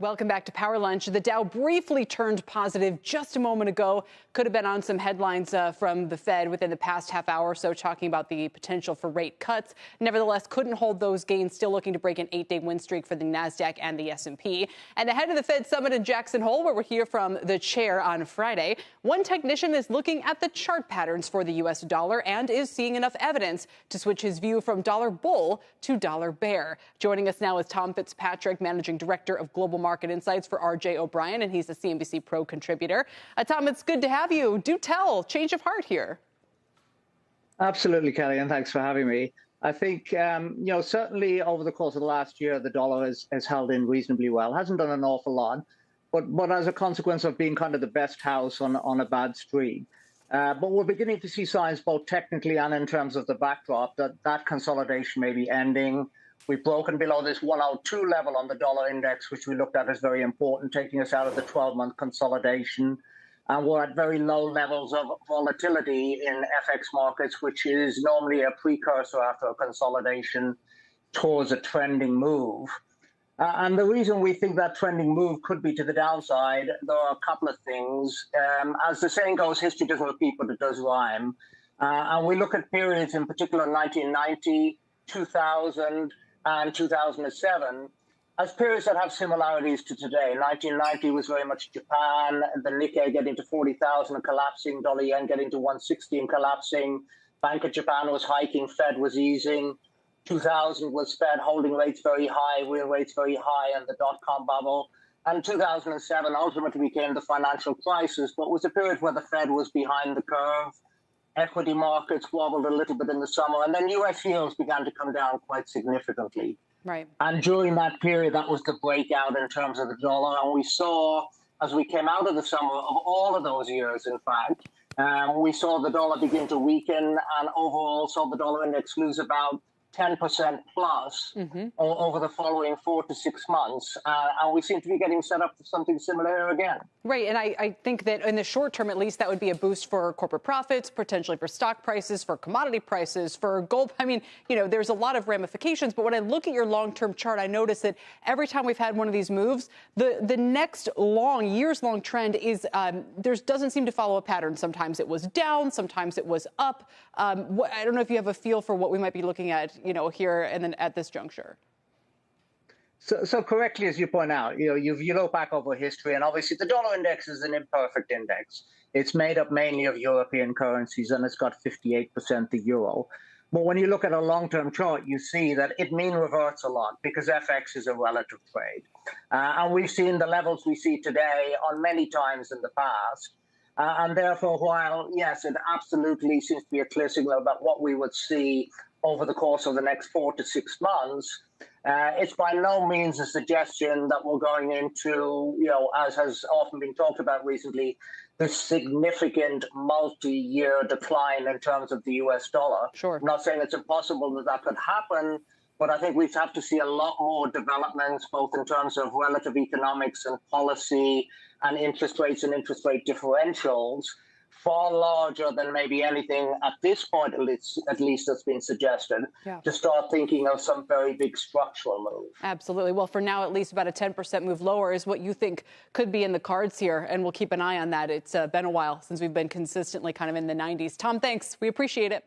Welcome back to Power Lunch. The Dow briefly turned positive just a moment ago. Could have been on some headlines from the Fed within the past half hour or so, talking about the potential for rate cuts. Nevertheless, couldn't hold those gains, still looking to break an 8-day win streak for the NASDAQ and the S&P. And ahead of the Fed summit in Jackson Hole, where we'll hear from the chair on Friday, one technician is looking at the chart patterns for the U.S. dollar and is seeing enough evidence to switch his view from dollar bull to dollar bear. Joining us now is Tom Fitzpatrick, Managing Director of Global Market Insights for R.J. O'Brien, and he's a CNBC Pro contributor. Tom, it's good to have you. Do tell, change of heart here. Absolutely, Kelly, and thanks for having me. I think, certainly over the course of the last year, the dollar has held in reasonably well. Hasn't done an awful lot, but as a consequence of being kind of the best house on a bad streak. But we're beginning to see signs both technically and in terms of the backdrop that consolidation may be ending. We've broken below this 102 level on the dollar index, which we looked at as very important, taking us out of the 12-month consolidation. And we're at very low levels of volatility in FX markets, which is normally a precursor after a consolidation towards a trending move. And the reason we think that trending move could be to the downside, there are a couple of things. As the saying goes, history doesn't repeat, but it does rhyme. And we look at periods, in particular 1990, 2000, and 2007, as periods that have similarities to today. 1990 was very much Japan, the Nikkei getting to 40,000 and collapsing, dollar yen getting to 160 and collapsing, Bank of Japan was hiking, Fed was easing. 2000 was Fed holding rates very high, real rates very high, and the dot-com bubble. And 2007 ultimately became the financial crisis, but was a period where the Fed was behind the curve. Equity markets wobbled a little bit in the summer, and then U.S. yields began to come down quite significantly. Right. And during that period, that was the breakout in terms of the dollar. And we saw, as we came out of the summer of all of those years, in fact, we saw the dollar begin to weaken and overall saw the dollar index lose about 10% plus over the following 4 to 6 months. And we seem to be getting set up for something similar here again. Right. And I think that in the short term, at least, that would be a boost for corporate profits, potentially for stock prices, for commodity prices, for gold. I mean, there's a lot of ramifications. But when I look at your long-term chart, I notice that every time we've had one of these moves, the next years-long trend is doesn't seem to follow a pattern. Sometimes it was down, sometimes it was up. I don't know if you have a feel for what we might be looking at, here and then at this juncture. So correctly, as you point out, you look back over history, and obviously the dollar index is an imperfect index. It's made up mainly of European currencies, and it's got 58% the euro. But when you look at a long-term chart, you see that it mean reverts a lot because FX is a relative trade. And we've seen the levels we see today on many times in the past. And therefore, while, yes, it absolutely seems to be a clear signal about what we would see over the course of the next 4 to 6 months, it's by no means a suggestion that we're going into, as has often been talked about recently, the significant multi-year decline in terms of the U.S. dollar. Sure. I'm not saying it's impossible that could happen, but I think we'd have to see a lot more developments, both in terms of relative economics and policy and interest rates and interest rate differentials, far larger than maybe anything at this point, at least that's been suggested, to start thinking of some very big structural move. Absolutely. Well, for now, at least about a 10% move lower is what you think could be in the cards here, and we'll keep an eye on that. It's been a while since we've been consistently kind of in the 90s. Tom, thanks. We appreciate it.